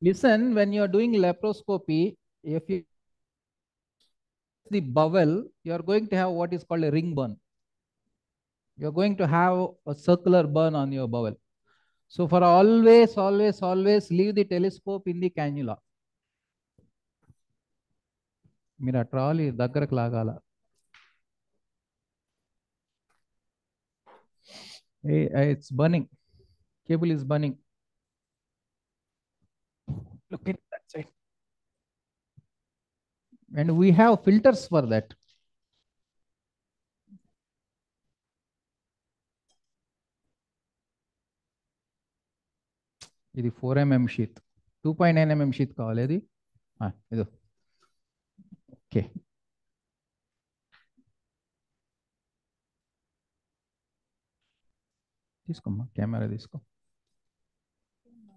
listen, when you are doing laparoscopy, if you the bowel, you are going to have what is called a ring burn. You are going to have a circular burn on your bowel. So for always leave the telescope in the cannula. మీరు ఆ trolley దగ్గరకు లాగాల. It's burning. Cable is burning. Look at that side. And we have filters for that. ఇది 4 mm sheet, 2.9 mm sheet కావాలి అది. ఇదో okay. తీసుకోమ్మా, camera తీసుకో,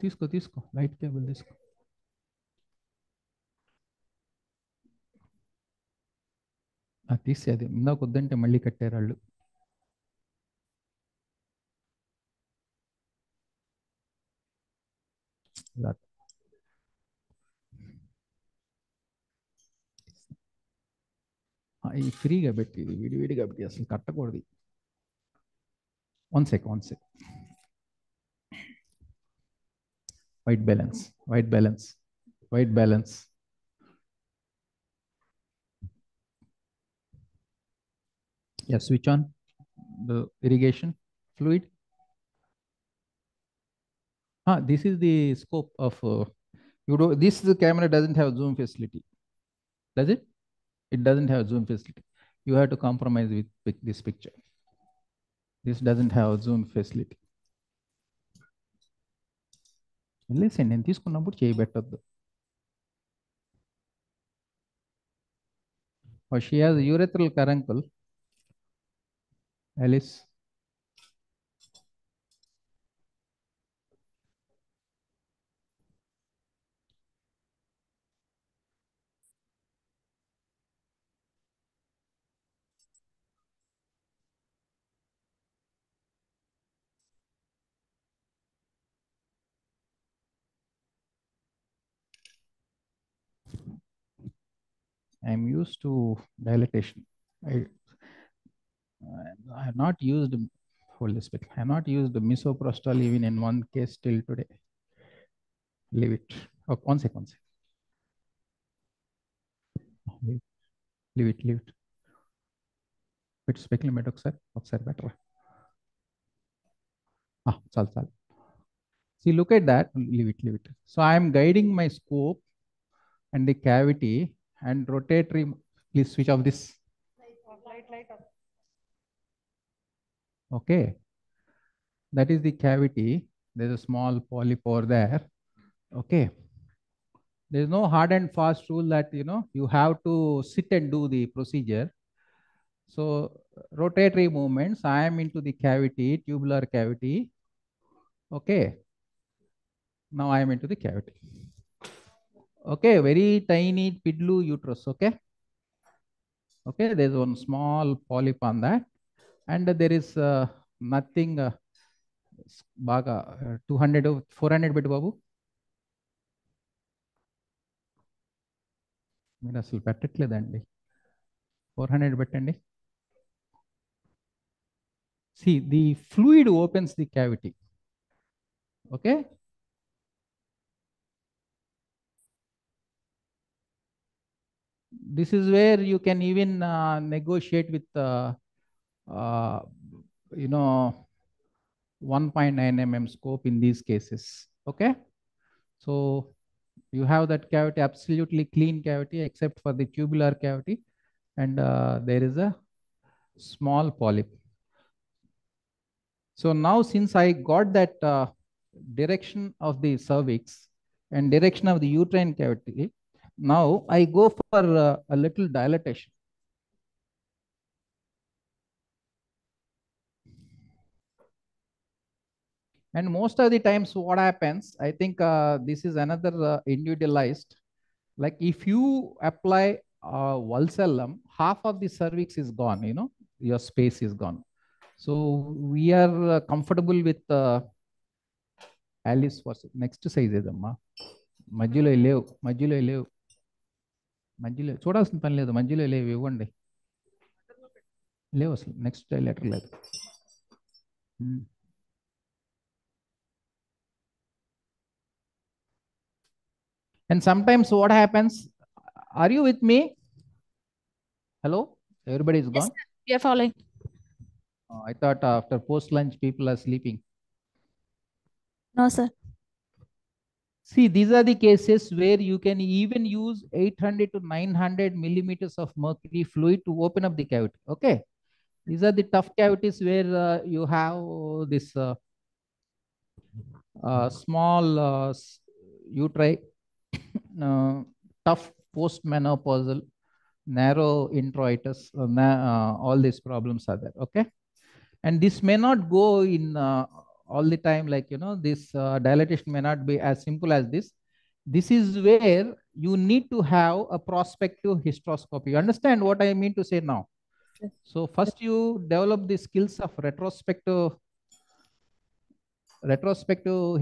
తీసుకో తీసుకో, లైట్ కేబుల్ తీసుకో. తీసేది ఇందాక వద్దంటే మళ్ళీ కట్టారు వాళ్ళు. ఈ ఫ్రీగా పెట్టి, ఇది విడివిడిగా పెట్టి అసలు కట్టకూడదు. One sec. White balance. Yeah, switch on the irrigation fluid. This is the scope of this camera doesn't have zoom facility, does it? It doesn't have zoom facility. You have to compromise with this picture. This doesn't have zoom facility. Listen, నేను తీసుకున్నప్పుడు చేయబెట్టద్దు. She has urethral caruncle. Alice. I'm used to dilatation. I have not used, hold this bit, I have not used misoprostol even in one case till today. Leave it. Oh, one second. Leave it. Speculum ఒకసారి better. Chal. See, look at that. Leave it. So I am guiding my scope and the cavity and rotatory. Please switch off this. Light off. Okay. That is the cavity. There's a small polyp over there. Okay. There's no hard and fast rule that, you have to sit and do the procedure. So rotatory movements, I am into the cavity, tubular cavity. Okay. Now I am into the cavity. Okay, very tiny pidlu uterus. Okay. There's one small polyp on that, and there is nothing. Baga 200 400 bit babu. మీరు అసలు పెట్టట్లేదండి. 400 పెట్టండి. See, the fluid opens the cavity. Okay. This is where you can even negotiate with 1.9 mm scope in these cases. Okay. So you have that cavity, absolutely clean cavity except for the tubular cavity, and there is a small polyp. So now, since I got that direction of the cervix and direction of the uterine cavity, now I go for a little dilatation. And most of the times what happens, I think this is another individualized, like if you apply valsellum, half of the cervix is gone, your space is gone. So we are comfortable with Alice for next size ఏదమ్మా మధ్యలో లేవు మధ్యలో చూడాల్సిన పని లేదు మధ్యలో లేవు ఇవ్వండి లేవు అసలు నెక్స్ట్ లెటర్ లేదు and sometimes what happens, are you with me? Hello, everybody is gone. Yes, we are following. I thought after post lunch people are sleeping. No sir. See, these are the cases where you can even use 800 to 900 millimeters of mercury fluid to open up the cavity. Okay, these are the tough cavities where you have this small uteri, tough postmenopausal, narrow introitus, all these problems are there. Okay, and this may not go in all the time, like this dilatation may not be as simple as this. This is where you need to have a prospective hysteroscopy. You understand what I mean to say now? Yes. So first you develop the skills of retrospective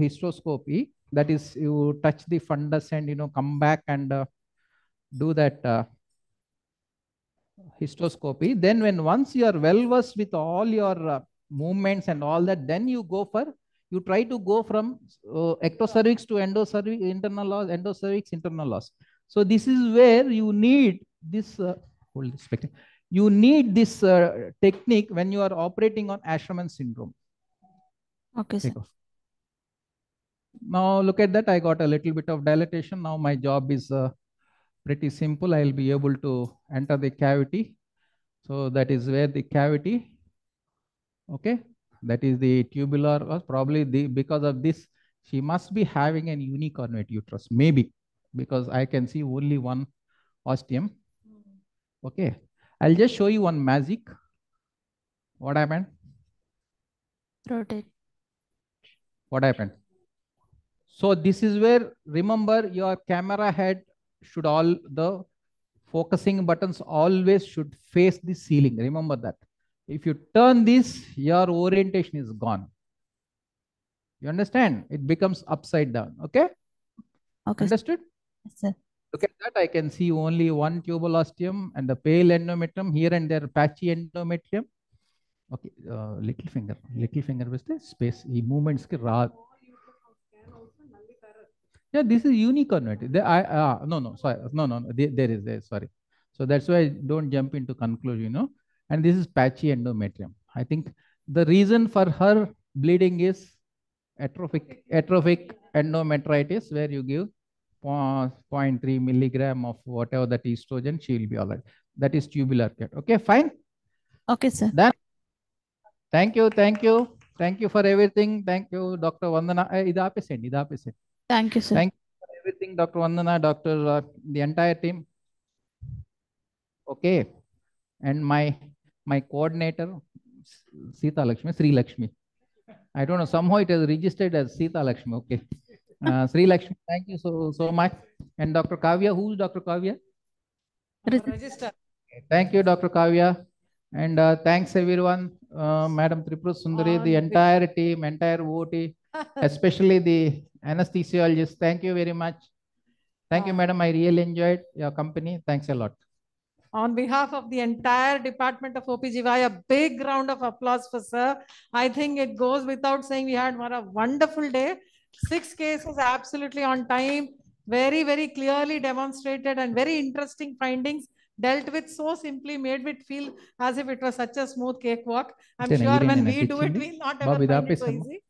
hysteroscopy. That is, you touch the fundus and come back and do that hysteroscopy. Then once you are well versed with all your movements and all that, then you try to go from ectocervix to endocervix, internal loss, endocervix, internal loss. So this is where you need this hold this spectrum. You need this technique when you are operating on ASRAM syndrome. Okay sir. Now look at that, I got a little bit of dilatation. Now my job is pretty simple. I'll be able to enter the cavity. So that is where the cavity, okay, that is the tubular, or probably because of this she must be having an unicornate uterus, maybe, because I can see only one ostium. Okay, I'll just show you one magic. What happened? Rotate. What happened? So this is where, remember, your camera head should, all the focusing buttons always should face the ceiling. Remember that. If you turn this, your orientation is gone. You understand? It becomes upside down. Okay? Okay. Understood? Yes, sir. Look at that. I can see only one tubal ostium and the pale endometrium. Here and there, patchy endometrium. Okay. Little finger with the space. E movements ke raw. Yeah, this is unicornate. No, sorry. No. There is. Sorry. So that's why I don't jump into conclusion, And this is patchy endometrium. I think the reason for her bleeding is atrophic endometritis, where you give 0.3 milligram of whatever that estrogen, she will be all right. That is tubular cat. Okay, fine. Okay, sir. Done. Thank you for everything. Thank you, Dr. Vandana. Thank you, sir. Thank you for everything, Dr. Vandana, Dr. The entire team. Okay, and my coordinator, Sri Lakshmi. I don't know, somehow it is registered as Sita Lakshmi. Okay, Sri Lakshmi, thank you so much. And Dr. Kavya, who's Dr. Kavya? Register. Thank you, Dr. Kavya. And thanks everyone, Madam Tripura Sundari, the entire team, entire OT, especially the anesthesiologist. Thank you very much. Thank you, madam. I really enjoyed your company. Thanks a lot. On behalf of the entire department of OPGY, a big round of applause for sir. I think it goes without saying we had a wonderful day. 6 cases absolutely on time, very, very clearly demonstrated, and very interesting findings dealt with so simply, made it feel as if it was such a smooth cakewalk. I'm sure when we do it, we'll not ever find it so easy.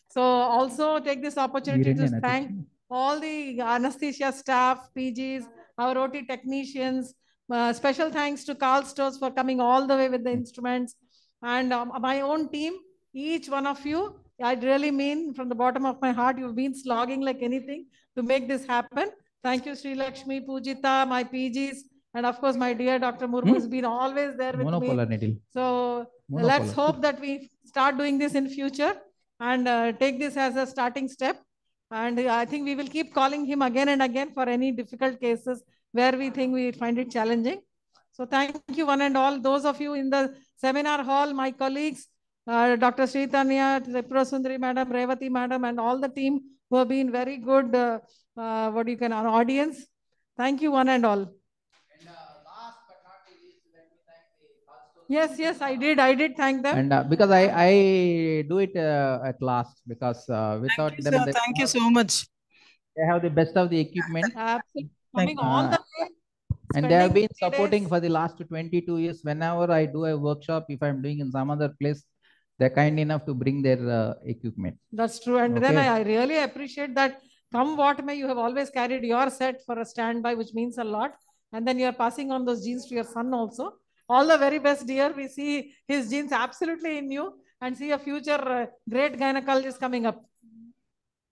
So also take this opportunity to thank all the anesthesia staff, PGs, our OT technicians. Special thanks to Carl Stores for coming all the way with the instruments, and my own team, each one of you. I really mean from the bottom of my heart, you've been slogging like anything to make this happen. Thank you, Sri Lakshmi, Pujita, my PGs, and of course, my dear Dr. Murmu has been always there with me. So let's hope that we start doing this in future and take this as a starting step. And I think we will keep calling him again and again for any difficult cases where we think we find it challenging. So thank you one and all, those of you in the seminar hall, my colleagues, Dr. Sritanya, Triprasundari Madam, Revati Madam, and all the team who have been very good, our audience. Thank you one and all. And last but not least, let me thank the Yes, I did thank them. And because I do it at last, because without Thank you, them, sir. Thank you so much. They have the best of the equipment. Absolutely. Coming all the way. And they have spending been 3 supporting days. for the last 22 years. Whenever I do a workshop, if I'm doing in some other place, they're kind enough to bring their equipment. That's true. And then I really appreciate that. Come what may, you have always carried your set for a standby, which means a lot. And then you're passing on those genes to your son also. All the very best, dear. We see his genes absolutely in you and see a future great gynecologist coming up.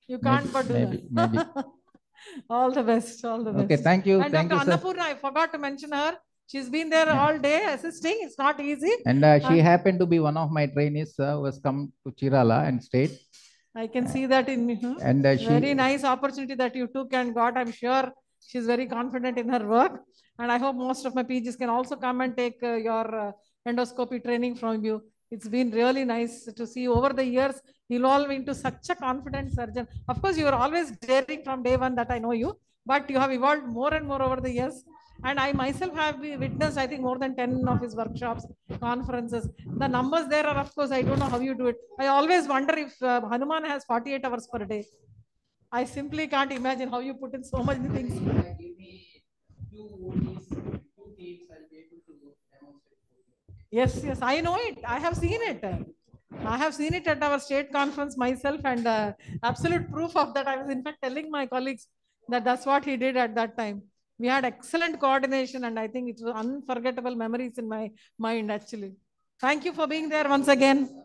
You can't but do that. Maybe. All the best. All the best. Okay, thank you. And Thank Dr. you, sir. Annapurna, I forgot to mention her. She's been there all day assisting. It's not easy. And she happened to be one of my trainees who has come to Chirala and stayed. I can see that in me. And very nice opportunity that you took and got. I'm sure she's very confident in her work. And I hope most of my PGs can also come and take your endoscopy training from you. It's been really nice to see over the years evolve into such a confident surgeon. Of course, you were always daring from day one that I know you, but you have evolved more and more over the years. And I myself have witnessed, I think, more than 10 of his workshops, conferences. The numbers there are, of course, I don't know how you do it. I always wonder if Hanuman has 48 hours per day. I simply can't imagine how you put in so many things. Give me 2 OTs, 2 teams, I'll be able to demonstrate. Yes, I know it. I have seen it. I have seen it at our state conference myself, and absolute proof of that. I was in fact telling my colleagues that that's what he did at that time. We had excellent coordination, and I think it was unforgettable memories in my mind, actually. Thank you for being there once again.